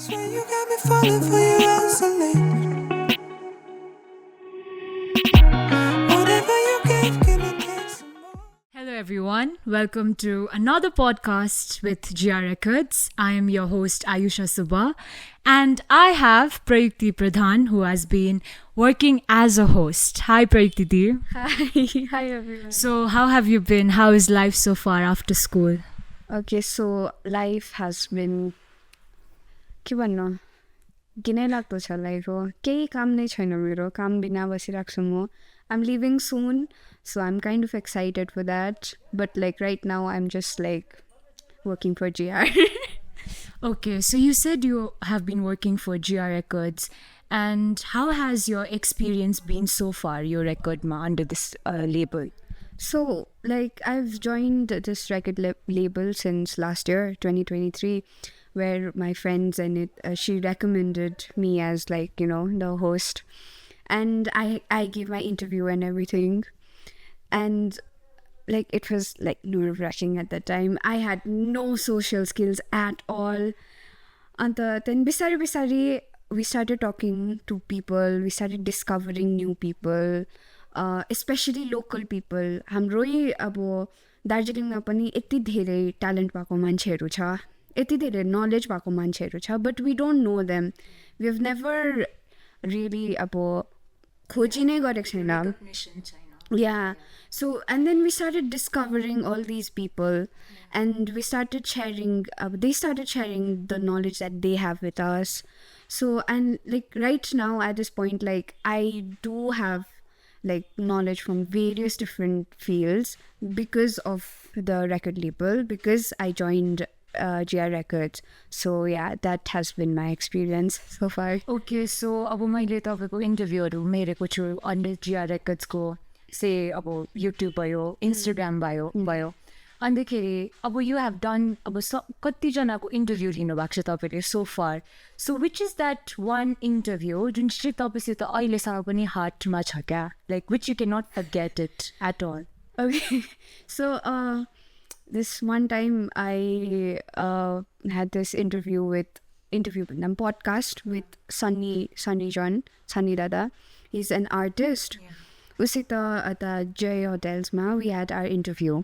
Swear you got me falling for you isolate. Whatever you gave, can I take some more? Hello, everyone. Welcome to another podcast with GR Records. I am your host, Ayusha Subha, and I have Prayukti Pradhan, who has been working as a host. Hi, Prayukti Di. Hi everyone. So, how have you been? How is life so far after school? Okay, so life has been के भन्नु घिनै लाग्दो छ life हो केही काम नै छैन मेरो काम बिना बसिरहेको छु म I'm leaving soon, so I'm kind of excited for that, but like right now I'm just like working for GR. Okay, so you said you have been working for GR Records, and how has your experience been so far, your record ma under this label? So like I've joined this record label since last year 2023, where my friend Zenith, she recommended me as like, you know, the host, and I gave my interview and everything, and like it was like nerve-wracking at that time. I had no social skills at all, and then bisari we started talking to people, we started discovering new people, especially local people. हाम्रो अब दार्जिलिङमा पनि यति धेरै talent भएको मान्छेहरू छ, यति धेरै knowledge भएको मान्छेहरू छ, but we don't know them. We have never really अब खोजी नै गरेको छैन. Yeah, so and then we started discovering all these people, and we started sharing, they started sharing the knowledge that they have with us. So, and like right now at this point, like I do have like knowledge from various different fields because of the record label, because I joined GR Records. So yeah, that has been my experience so far. Okay, so अब मैले तपाईँको इन्टरभ्यूहरू हेरेको छु under GR रेकर्ड्सको से अब YouTube भयो, Instagram भयो अन्तखेरि अब यु हेभ डन अब कतिजनाको इन्टरभ्यू लिनुभएको छ तपाईँले so far. So which is that one interview जुन चाहिँ तपाईँसित अहिलेसम्म पनि हार्टमा छ क्या, like which you can not forget it at all? Okay, so this one time I had this interview podcast with Sunny Dada. He's an artist. Usita at the J Hotels ma, we had our interview,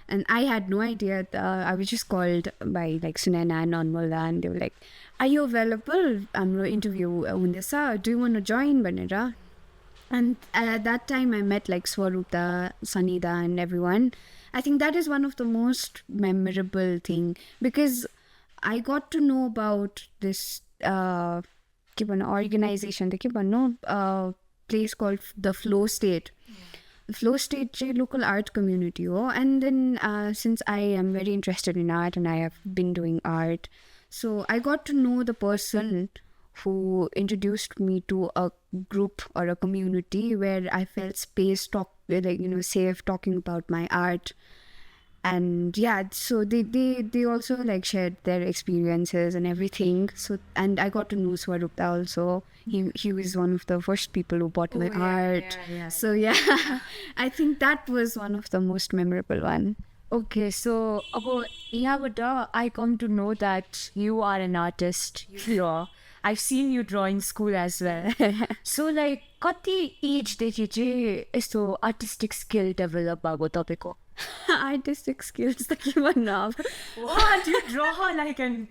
and I had no idea. I was just called by like Sunaina and Anmola, and they were like, "Are you available? I'm going to interview undesa. Do you want to join?" Banera. And at that time, I met like Swarupa, Sanida, and everyone. I think that is one of the most memorable thing, because I got to know about this organization, place called the Flow State. The Flow State is a local art community. And then since I am very interested in art and I have been doing art, so I got to know the person who introduced me to a group or a community where I felt safe talking about my art. And yeah, so they also like shared their experiences and everything. So, and I got to know Swarupa also. He was one of the first people who bought my art. Yeah. So yeah, I think that was one of the most memorable one. Okay, so I come to know that you are an artist. You draw. I've seen you draw in school as well. So like, कति age देखि चाहिँ यस्तो artistic skill develop भएको तपाईको? Artistic skills त के भन्नु अब? What? You draw like a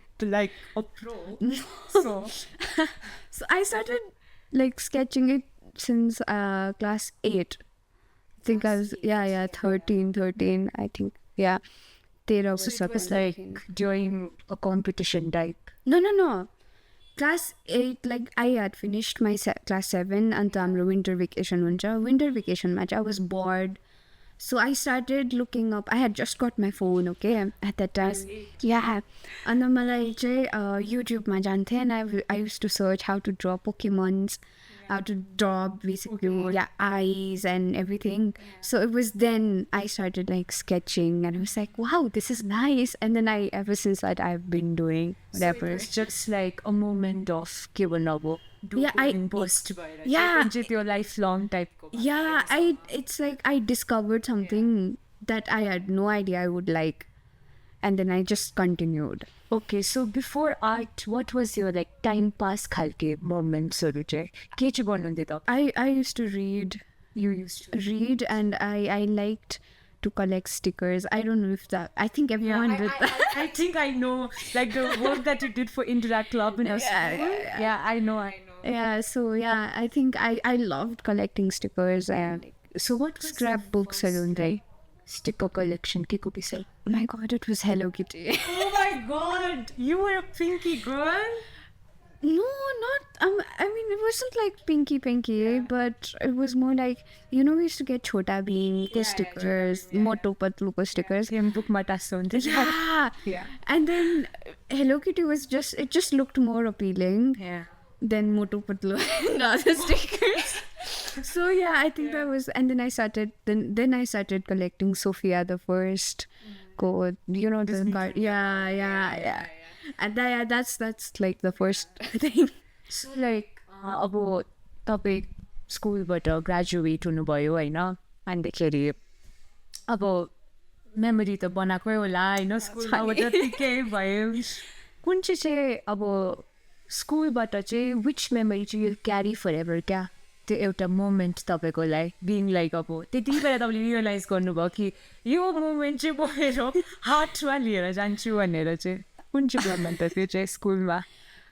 pro. So I started like sketching it since class 8. I think I was 13 I think. Yeah. So it was like during a competition type? No. Class 8, like I had finished my class 7 and हाम्रो winter vacation huncha. Winter vacation match, I was bored. So I started looking up. I had just got my phone, okay, at that time. Yeah. And then मलाई चाहिँ YouTube मा जान्थे, and I used to search how to draw Pokemons, how to draw basically eyes and everything. So it was then I started like sketching, and I was like, wow, this is nice. And then ever since that I've been doing whatever. So it's just like a moment of It's your lifelong type. It's like I discovered something that I had no idea I would like. and then I just continued. Okay, so before art, what was your like time pass khalke moments haru चाहिँ के चाहिँ गर्नुहुन्थ्यो त? I used to read. You used to And I liked to collect stickers. I don't know if that, I think everyone did that. I think I know, like the work that you did for Interact Club in our school. Yeah, I know. Yeah, so yeah, I think I loved collecting stickers and So what was scrapbooks around, right? sticker collection? के को पिसल? Oh my god, it was Hello Kitty. Oh my god, you were a pinky girl. No, not. I mean, it wasn't like pinky, but it was more like, you know, we used to get Chota Bean stickers, Moto Patlu stickers. book ma टास्छ हुन्थ्यो. Yeah. And then Hello Kitty was it just looked more appealing Yeah. than Moto Patlu and other stickers. So yeah, I think that was, and then I started collecting Sophia the First code, you know, the card. Yeah. And that's like the first thing. So like अब तपाईँ स्कुलबाट graduate हुनुभयो होइन, अनिखेरि अब memory त बनाएकै होला होइन, स्कुलमा जतिकै भयो, कुन चाहिँ अब स्कुलबाट चाहिँ विच मेमोरी चाहिँ यु क्यारी फर एभर क्या, त्यो एउटा मोमेन्ट तपाईँको लागि बिङ लाइक अब त्यति बेला तपाईँले रियलाइज गर्नुभयो कि यो मोमेन्ट चाहिँ म मेरो हार्टमा लिएर जान्छु भनेर चाहिँ कुन चाहिँ मोमेन्ट हो त्यो चाहिँ स्कुलमा?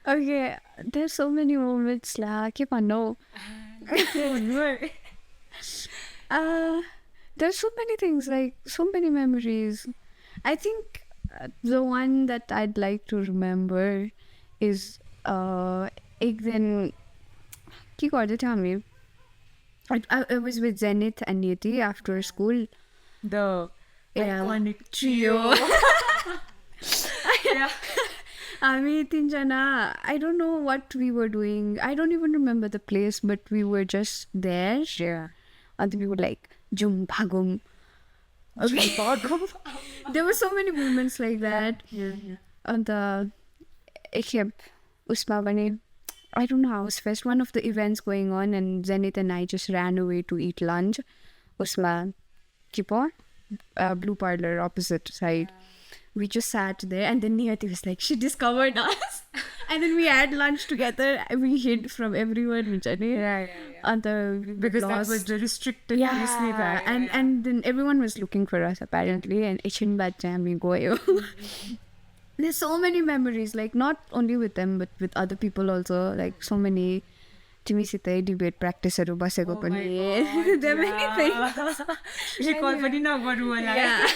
Okay, there's so many moments lah. Keep on no. There's so many things, like so many memories. I think the one that I'd like to remember is एक दिन के गर्दै थियो हामी. I was with Zenith and Niti after school. The iconic trio. Yeah. हामी तीनजना, I don't know what we were doing. I don't even remember the place, but we were just there. Yeah. And we were like, Jum Bhagum. There were so many moments like that. Yeah. And Usma Bani, I don't know how it was first one of the events going on, and Zenith and I just ran away to eat lunch. Usma Kipo, Blue Parlor opposite side. We just sat there, and then Niyati was like, she discovered us. And then we had lunch together. We hid from everyone. Yeah. And Because that was the restricted yeah. And then everyone was looking for us apparently. And Ichin Bacham, we go. There's so many memories, like not only with them, but with other people also. Like so many. Timisite debate practice हरू बसेको पनि. There are many things. Recall पनि नगरौँ होला. Yeah.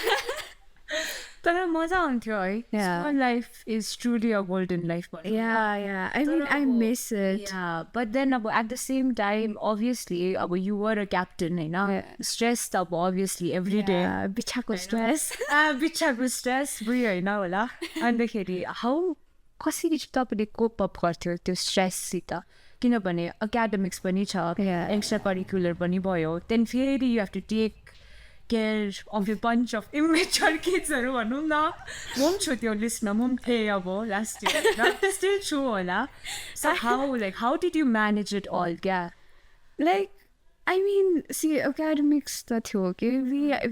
तर मजा आउँथ्यो है. Yeah. School life is truly a golden life. Yeah. I mean, I miss it. Yeah, but then at the same time, obviously, you were a captain, होइन? Yeah. Stressed up, obviously, every day. Yeah, बिछाको stress. बिछाको stress बुझ्यो होइन होला. अन्तखेरि कसरी चाहिँ तपाईँले cope up गर्थ्यो त्यो स्ट्रेससित? किनभने एकाडेमिक्स पनि छ, एक्स्ट्रा करिकुलर पनि भयो, then फेरि you have to take care of a bunch of immature kidsहरू भनौँ न. म पनि छु त्यो लिस्टमा, म पनि थिएँ अब लास्ट इयर, still छु होला. So how did you manage it all? क्या? Like, I mean, see, academics त थियो कि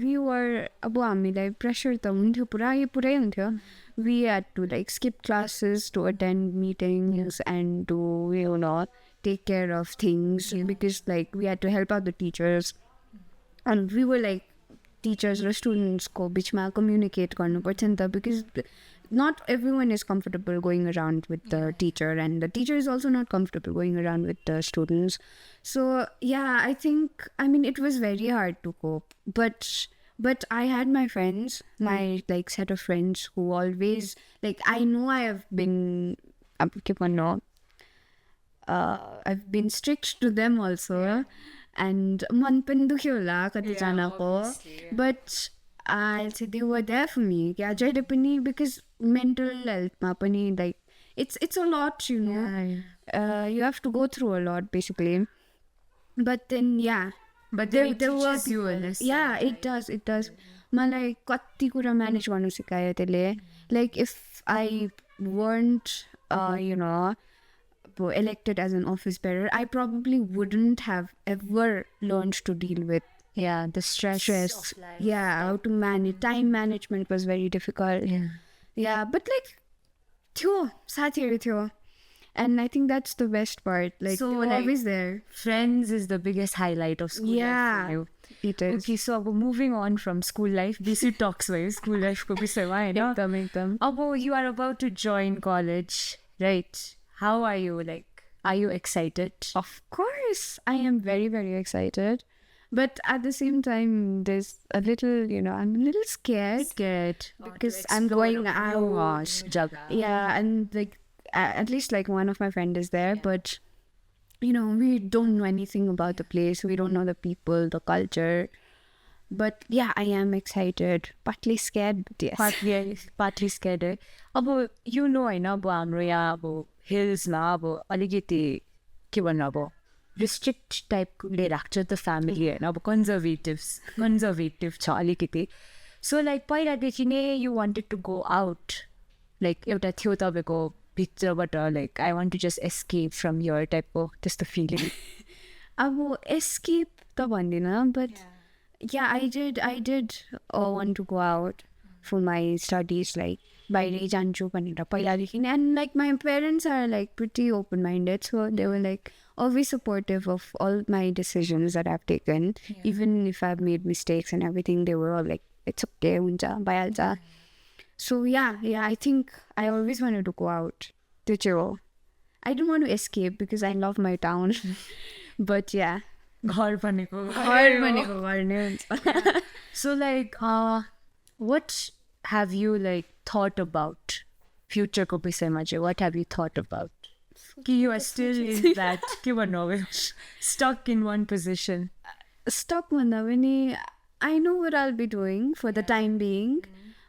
we were, अब हामीलाई pressure त हुन्थ्यो पुरै हुन्थ्यो. We had to like skip classes to attend meetings and to, you know, take care of things because like we had to help out the teachers. And we were like, teachers or students ko bichma communicate garnu parcha ni ta, because not everyone is comfortable going around with the teacher, and the teacher is also not comfortable going around with the students. So yeah, I think, I mean, it was very hard to cope, but I had my friends, my like set of friends who always, like, I know I have been I've been strict to them also, and मन पनि दुख्यो होला कतिजनाको, but I'll say they were there for me. Yeah, जहिले पनि, because mental healthमा पनि like it's a lot, you know. You have to go through a lot basically. But then but there were you a lesson. Yeah, it does. मलाई कति कुरा manage गर्नु सिकायो त्यसले. Like if I weren't you know, elected as an office bearer, I probably wouldn't have ever learned to deal with Yeah, the stress. Of life. Yeah, how to manage. Time management was very difficult. Yeah, but like, थियो, साथीहरू थियो. And I think that's the best part. Like, So, they were like, always there. Friends is the biggest highlight of school life Yeah, for you. it is. Okay, so अब moving on from school life, basic talks भयो school life को विषयमा हैन. एकदम. अब you are about to join college, right? How are you? Like, are you excited? Of course, I am very, very excited. But at the same time, there's a little, I'm a little scared. Because I'm going out. Yeah, and like, at least like one of my friends is there, but we don't know anything about the place. We don't know the people, the culture. But yeah, I am excited. Partly scared, but yes. Partly scared. अब हैन अब हाम्रो यहाँ अब हिल्समा अब अलिकति के भन्नु अब रिस्ट्रिक्ट टाइपले राख्छ त फ्यामिली हैन अब कन्जर्भेटिभ छ अलिकति. सो लाइक पहिलादेखि नै you wanted to go out like एउटा थियो तपाईँको भित्रबाट like I want to just escape from your टाइपको त्यस्तो फिलिङ. अब एस्केप त भन्दिनँ, but yeah, I did want to go out for my studies, like बाहिरै जान्छु भनेर पहिलादेखि नै. And like my parents are like pretty open-minded, so they were like always supportive of all my decisions that I've taken. Even if I've made mistakes and everything, they were all like, it's okay, हुन्छ भइहाल्छ. So yeah, I think I always wanted to go out. त्यो चाहिँ हो. I don't want to escape because I love my town. But yeah. घर भनेको घर नै हुन्छ. So like what have you like thought about future को विषयमा चाहिँ what have you thought about? कि you are still in that के भन्नु अब stuck in one position? Stuck भन्दा पनि I know what I'll be doing for the time being,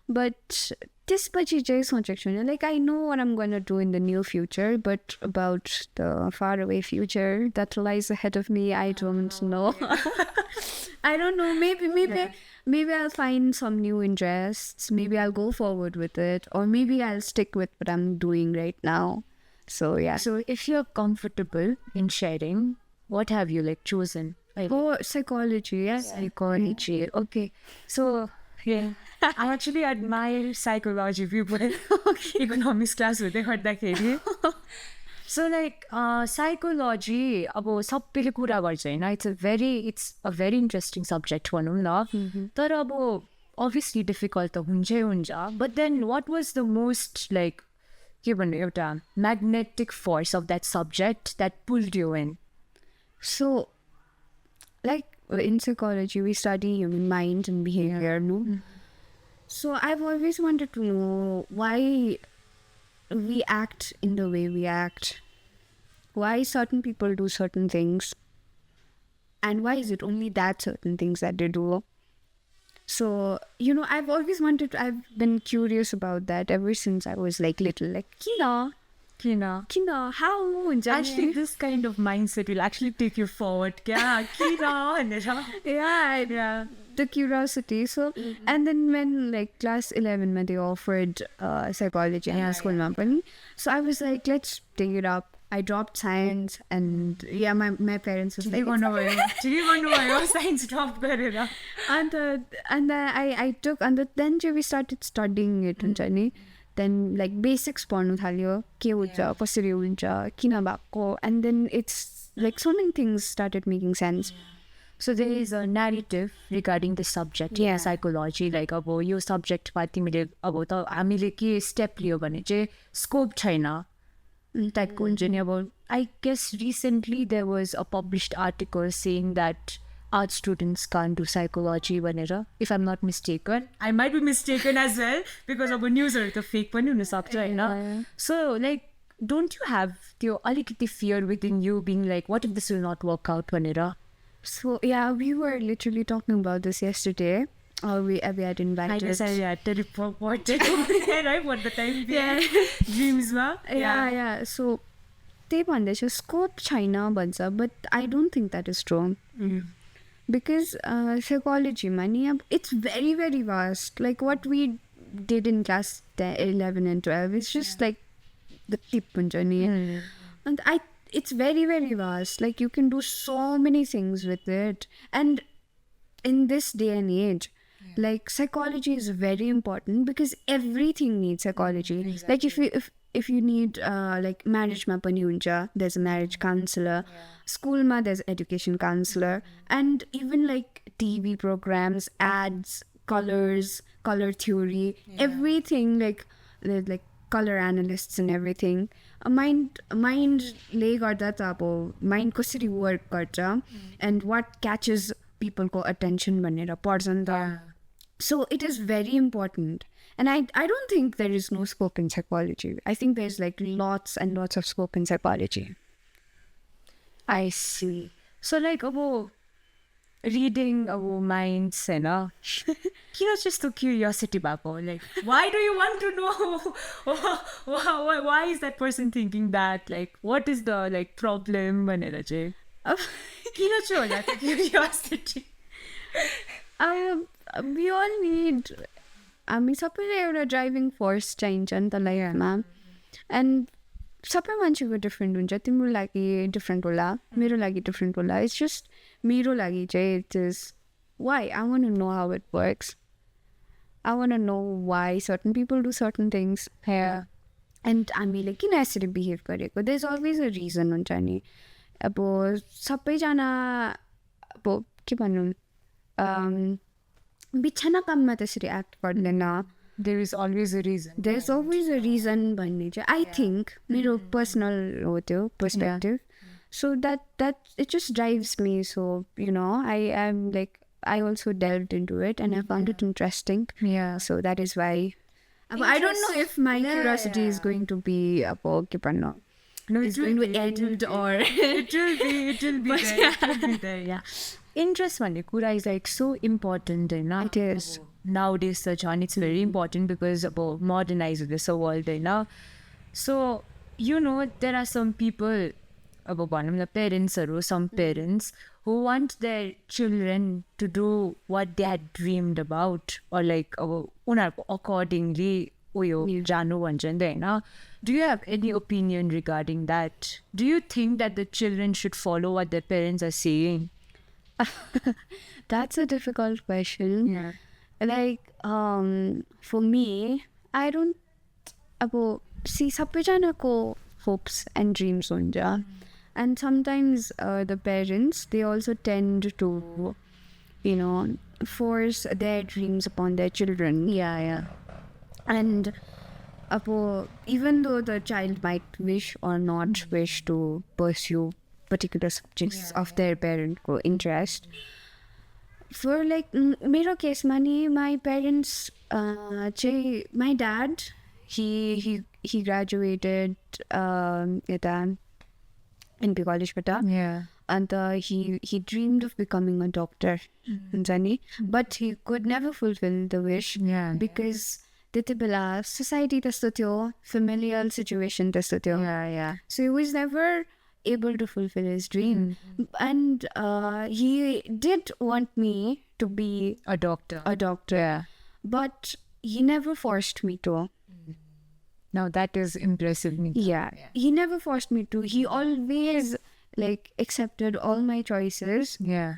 but त्यसपछि चाहिँ सोचेको छुइनँ. Like I know what I'm going to do in the near future, but about the far away future that lies ahead of me, I don't know. I don't know. Maybe I'll find some new interests. Maybe I'll go forward with it, or maybe I'll stick with what I'm doing right now. So yeah. So if you're comfortable in sharing, what have you like chosen? Like, psychology. Yes. Psychology. Okay. So yeah. I actually admire psychology people. Economics class हुँदै गर्दाखेरि. So like psychology अब सबैले कुरा गर्छ हैन. It's a very interesting subject भनौँ न. तर अब obviously difficult त हुन्छ. But then what was the most like के भन्नु एउटा magnetic force of that subject that pulled you in? So like in psychology we study human mind and behavior, no? So I've always wanted to know why we act in the way we act, why certain people do certain things, and why is it only that certain things that they do. So I've been curious about that ever since I was like little, like kina, how? Actually, this kind of mindset will actually take you forward. Yeah, the curiosity. So and then when like class 11 they offered psychology in school पनि, so I was like, let's take it up. I dropped science, and my parents was like, science dropped गरेर. And I took, and then we started studying it हुन्छ नि. Then like basics पढ्नु थाल्यो, के हुन्छ, कसरी हुन्छ, किन भएको, and then it's like so many things started making sense. So there is a narrative regarding the subject, psychology. Like अब यो सब्जेक्टमा तिमीले अब त हामीले के स्टेप लियो भने चाहिँ स्कोप छैन टाइपको हुन्छ नि. अब I guess recently there was a published article saying that art students can't do psychology भनेर, if I'm not mistaken. I might be mistaken as well because अब न्युजहरू त फेक पनि हुन सक्छ हैन. So like don't you have त्यो अलिकति fear within you being like what if this will not work out भनेर? So yeah, we were literally talking about this yesterday. We had invited. I guess I had teleported right what the time dreams ma. Yeah. So they भन्दैछ scope छैन भन्छ, but I don't think that is true. Because psychology नि it's very very vast. Like what we did in class 11 and 12 is just like the tip हुन्छ नि. And it's very very vast. Like you can do so many things with it, and in this day and age, like psychology is very important because everything needs psychology. Like if you need like marriage ma pani huncha, there's a marriage counselor. School ma there's education counselor, and even like TV programs, ads, color theory, everything, like there's like color analysts and everything. Mind ले गर्दा त अब mind कसरी work गर्छ and what catches people को attention भनेर पढ्छ नि त. So it is very important, and I don't think there is no scope in psychology. I think there's like lots and lots of scope in psychology. I see. So like about reading our minds and just the curiosity babo, like why do you want to know why is that person thinking that, like what is the like problem भनेर चाहिँ किन चाहिँ होला त्यो curiosity? We all need, हामी सबैले एउटा driving force चाहिन्छ नि त लाइफमा, एन्ड सबै मान्छेको डिफ्रेन्ट हुन्छ. तिम्रो लागि डिफ्रेन्ट होला, मेरो लागि डिफ्रेन्ट होला. इट्स जस्ट मेरो लागि चाहिँ it is why I want to know how it works. I want to know why certain people do certain things and हामीले किन यसरी बिहेभ गरेको. There is always a reason हुन्छ नि. अब सबैजना अब के भनौँ बिछाना काममा त्यसरी एक्ट गर्दैन. There is always a reason. There is always a reason भन्ने चाहिँ आई थिङ्क मेरो पर्सनल हो त्यो perspective. So that it just drives me. So I'm like I also delved into it and I found it interesting. Yeah. So that is why. I don't know if my curiosity is going to be about Kipano. No, it's going to end or it will be there. It will be there. Yeah. Interest भन्ने कुरा is like so important होइन. It is. Nowadays such on it's very important because about modernize this world होइन. So there are some people अब भनौँ न पेरेन्ट्सहरू, some parents who want their children to do what they had dreamed about or like अब उनीहरूको accordingly उयो जानु भन्छ नि त होइन. Do you have any opinion regarding that? Do you think that the children should follow what their parents are saying? That's a difficult question. Yeah. Like for me, I don't see सबैजनाको hopes and dreams हुन्छ. And sometimes the parents, they also tend to force their dreams upon their children. Yeah. And even though the child might wish or not wish to pursue particular subjects of their parent interest, for like मेरो केसमा नि my parents चाहिँ my dad he graduated यता NP कलेजबाट. Yeah. And he dreamed of becoming a doctor हुन्छ नि, but he could never fulfill the wish. Yeah. Because त्यति बेला society त्यस्तो थियो, familial situation त्यस्तो थियो. Yeah. So he was never able to fulfill his dream. And he did want me to be A doctor. Yeah. But he never forced me to. Now that is impressive. Yeah. He never forced me to. He always like accepted all my choices. Yeah.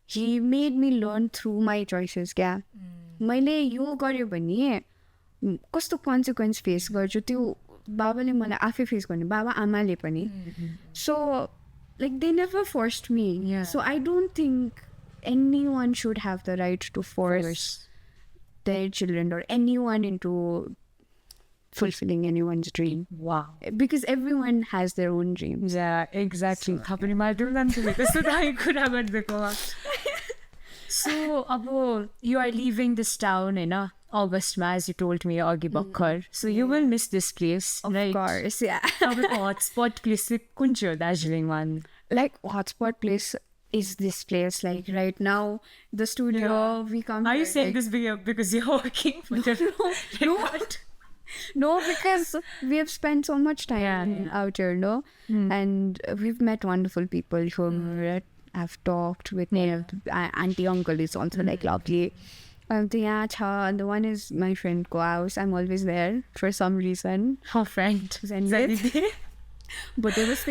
He made me learn through my choices. क्या मैले यो गर्यो भने कस्तो consequence face गर्छु त्यो बाबाले मलाई आफै फेस गर्ने, बाबा आमाले पनि. So like they never forced me. Yeah. So I don't think anyone should have the right to force their children or anyone into fulfilling anyone's dream. Wow. Because everyone has their own dreams. Yeah, exactly. Company So, Abo, you are leaving this town in August, as you told me, Agi Bakkar. So you will miss this place, Of right? course, yeah. Hotspot place, kuncho Darjeeling one. Like hotspot place is this place. Like right now, the studio we come. Are you here, saying like, this because you're working for the No, because we have spent so much time out here, no? And we've met wonderful people who have talked with me. Auntie, uncle is also like lovely. And the one is my friend ko house. I'm always there for some reason. Her friend. Zenith. But there was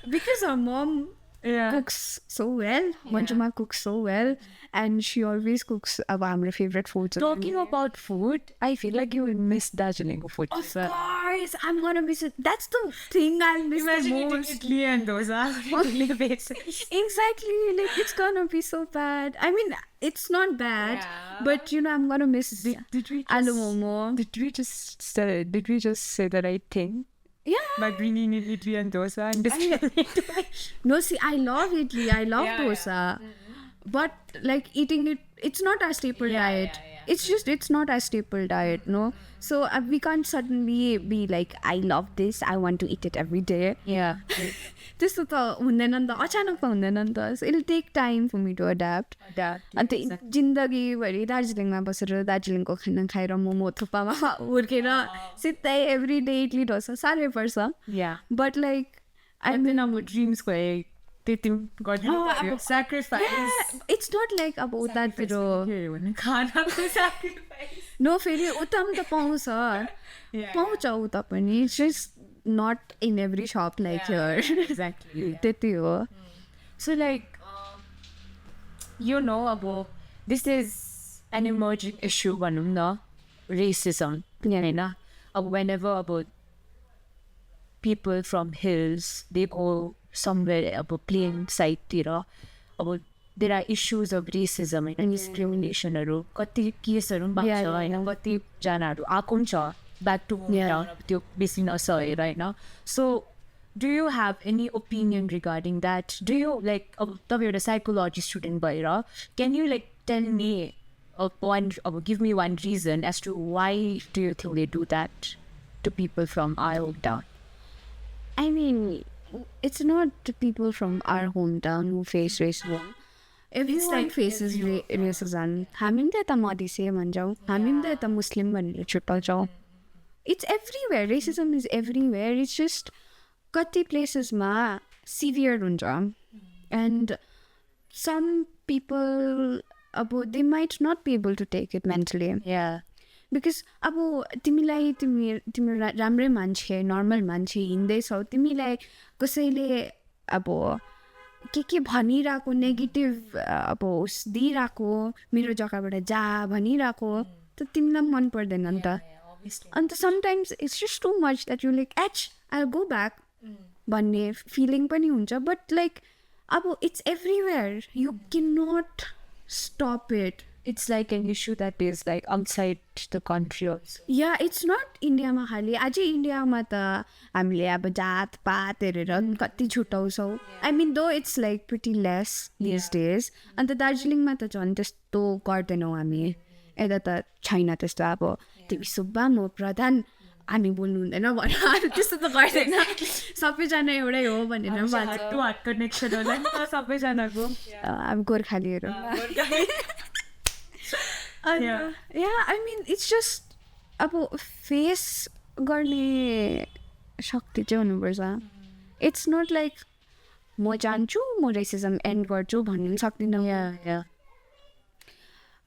because our mom cooks so well. Manjuma cooks so well, and she always cooks our favorite foods. Talking about food, I feel like you will miss Darjeeling food. Of course, I'm gonna miss it. That's the thing I miss the most. Italy and dosa on a daily basis. Exactly, like it's gonna be so bad. I mean, it's not bad, but I'm gonna miss Did we aloo just, momo. did we just say the right thing Yeah. by bringing in Italy and dosa and discriminating? No, see, I love Italy. I love dosa. But like eating it, it's not a staple diet. It's not a staple diet, no? So we can't suddenly be like, I love this, I want to eat it every day. Yeah. त्यस्तो त हुँदैन नि त अचानक त हुँदैन नि त it take time for me to adapt अन्त जिन्दगीभरि दार्जिलिङमा बसेर दार्जिलिङको खाना खाएर मोमो थुक्पामा हुर्केर सिधै एभ्री डे इडली डोसा साह्रै पर्छ बट लाइक आई mean, अब ड्रिम्सको त्यति गर्नु sacrifice. इट्स नट लाइक अब उतातिर खानाको sacrifice. नो फेरि उता पनि त पाउँछ उता पनि it's just not in every shop like here. Exactly. त्यति हो. So like, अब this is an emerging issue भनौँ न, racism. होइन अब whenever अब people from hills they go somewhere अब plain side-तिर अब there are issues of racism and discriminationहरू कति केसहरू पनि भएको छ होइन कतिजनाहरू आएको पनि छ back to hometown अब त्यो बेसी नसहेर होइन. So do you have any opinion regarding that? Do you like अब तपाईँ एउटा psychology student भएर can you like tell me give me one reason as to why do you think they do that to people from our hometown? I mean, it's not the people from our hometown who face racism. Everyone faces racism. हामी पनि त यता मधेसी भन्छौँ, हामी पनि त यता मुस्लिम भनेर छुट्याउँछौँ. It's everywhere. Racism is everywhere. It's just kati places ma severe huncha. And some people they might not be able to take it mentally. Yeah. Because तिमीलाई तिम्रो राम्रै मान्छे नर्मल मान्छे हिँड्दैछौ तिमीलाई कसैले के भनिरहेको नेगेटिभ दिइरहेको मेरो जग्गाबाट जा भनिरहेको त तिमीलाई मन पर्दैन नि त. And sometimes it's just too much that you're like, I'll go back. भन्ने feeling पनि हुन्छ. But like, it's everywhere. You cannot stop it. It's like an issue that is like outside the country also. Yeah, it's not India मा खाली. अझै इन्डियामा त हामीले जात पात हेरेर कति छुट्याउँछौँ. I mean, though it's like pretty less these days. अन्त दार्जिलिङमा त झन् त्यस्तो गर्दैनौँ हामी. यता त छैन त्यस्तो तिमी सुब्बा म प्रधान हामी बोल्नु हुँदैन भनेर त्यस्तो त गर्दैन सबैजना एउटै हो भनेर भन्छ कनेक्सन होला नि त सबैजनाको अब गोर्खालीहरू I mean it's just face गर्ने शक्ति चाहिँ हुनुपर्छ. It's not like म जान्छु म रेसिजम एन्ड गर्छु भन्नु पनि सक्दिनँ.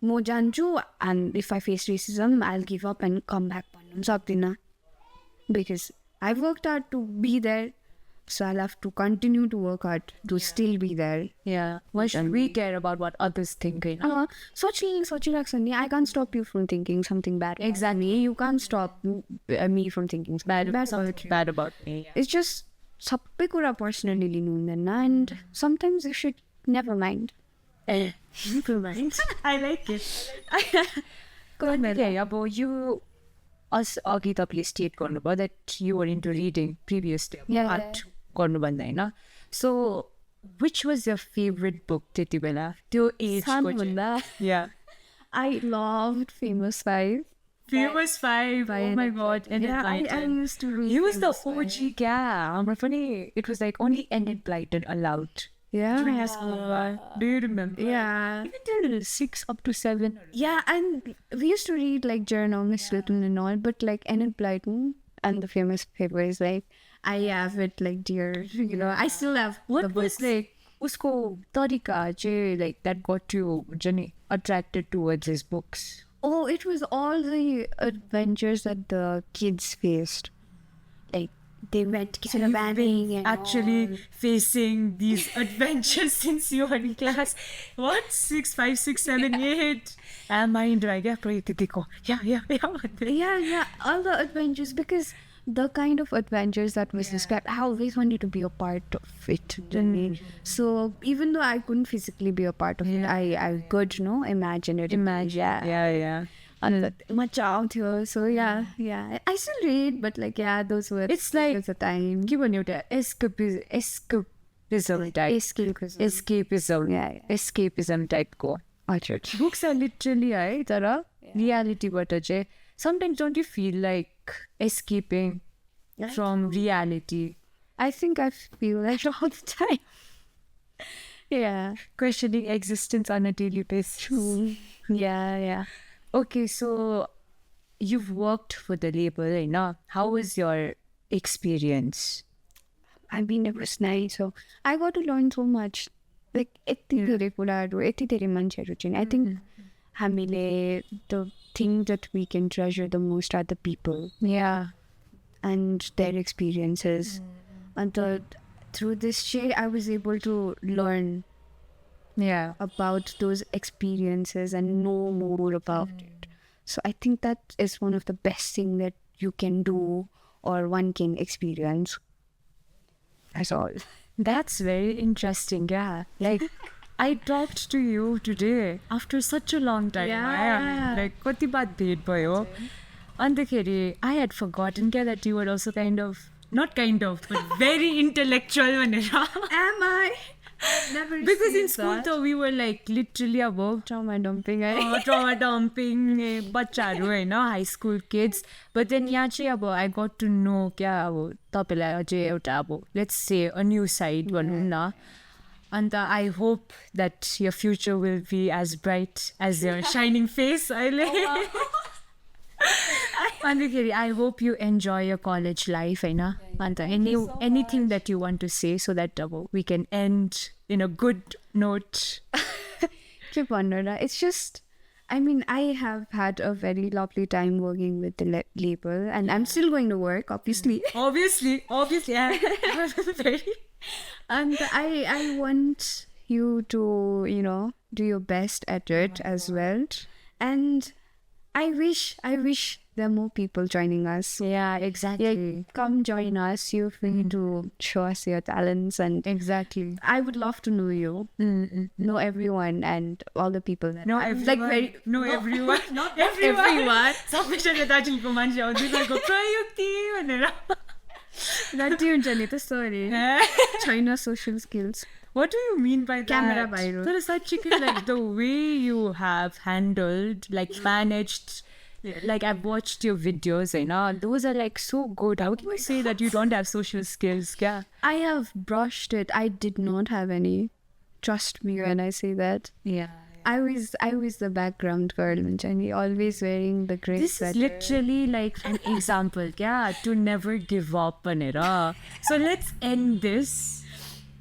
म जान्छु and if I face racism I'll give up and come back भन्नु पनि सक्दिनँ. Because I've worked hard to be there, so I'll have to continue to work hard to still be there. Yeah. Why should we care about what others think? सोचिरहेको नि I can't stop you from thinking something bad. Exactly. You can't stop me from thinking bad about me. It's just सबै कुरा personally लिनु हुँदैन and sometimes you should never mind. Never mind. I like it. Okay, you अघि तपाईँले state गर्नुभयो that you were into reading previously. Art गर्नुभन्दा होइन. So which was your favorite book त्यति बेला त्यो एज भन्दा? Yeah. I loved Famous Five. Famous Five. Oh my god. Yeah, I used to read. He was the OG guy. Funny. It was like only Enid Blyton allowed. Yeah. Do you remember? Yeah. Even till 6 up to 7. Yeah, and we used to read like Journal, Miss Little and all, but like Enid Blyton and the Famous paper is like, I have it like dear, I still have what the books. Was like, usko tarika che like that got you attracted towards his books? Oh, it was all the adventures that the kids faced. Like, they went caravanning and actually all. facing these adventures since you were in class. What? 6, 5, 6, 7, 8. Mind right? Yeah, Prayukti ko. Yeah. Yeah, all the adventures, because the kind of adventures that was described, I always wanted to be a part of it. So even though I couldn't physically be a part of it, I could, imagine it. Yeah. And much out here. So yeah. I still read, but those were It's like the time. give on you the escapism type. Escapism. Yeah. Escapism type ko. Orchard. Books are literally tara reality bata chai. Sometimes don't you feel like escaping from reality? I think I feel that all the time. Yeah. Questioning existence on a daily basis. Yeah. Okay, so you've worked for the label, right? Now, how was your experience? I mean, it was nice. So I got to learn so much. Like, यति धेरै कुराहरू, यति धेरै मान्छेहरू चाहिँ, I think हामीले, the thing that we can treasure the most are the people. Yeah. And their experiences. And through this shade, I was able to learn about those experiences and know more about it. So I think that is one of the best thing that you can do or one can experience. That's all. That's very interesting, yeah. Like, I talked to you today after such a long time. Yeah. Like, कति बात भेट भयो. अन्तखेरि I had forgotten that you were also not kind of, but very intellectual. Am I? Never Because in school though, we were like literally about trauma dumping. trauma dumping, बच्चाहरू होइन, high school kids. But then यहाँ चाहिँ अब I got to know क्या अब तपाईँलाई अझै एउटा अब let's say a new side भनौँ न. And I hope that your future will be as bright as your shining face अहिले. अन्तखेरि I hope you enjoy your college life होइन. अन्त anything that you want to say so that we can end in a good note. Keep on, it's just, I mean, I have had a very lovely time working with the label, and I'm still going to work, obviously. Obviously, yeah. And I want you to, do your best at it as well. And I wish there are more people joining us. Yeah, exactly. Yeah, come join us. You're free to show us your talents, and Exactly. I would love to know you, know everyone and all the people that everyone. Not everyone. सबैजना दार्जिलिङको मान्छे आउँदैको प्रयुक्ति भनेर. That you Janita, sorry. China social skills. What do you mean by that? Camera viral. That is such like the way you have handled, like managed. Like I've watched your videos, those are like so good. How can you say that you don't have social skills? Yeah. I have brushed it. I did not have any. Trust me when I say that. Yeah. I was the background girl, Jenny, always wearing the gray This sweater. is literally like an example, to never give up, Panera. So let's end this.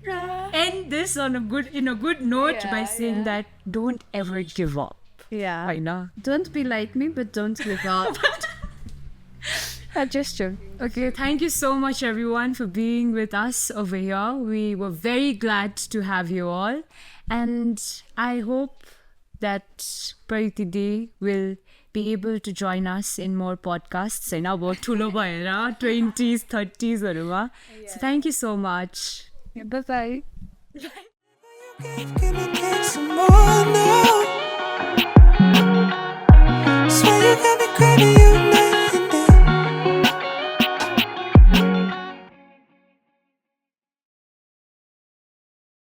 End this on a good note by saying that don't ever give up. Yeah. I know. Don't be like me, but don't give up. Just joking. Okay, thank you so much everyone for being with us over here. We were very glad to have you all. And I hope that Prayukti Di will be able to join us in more podcasts. And about ठुलो भएर 20s, 30s. So thank you so much. Bye-bye. Can I get some more now? Swear you got me craving you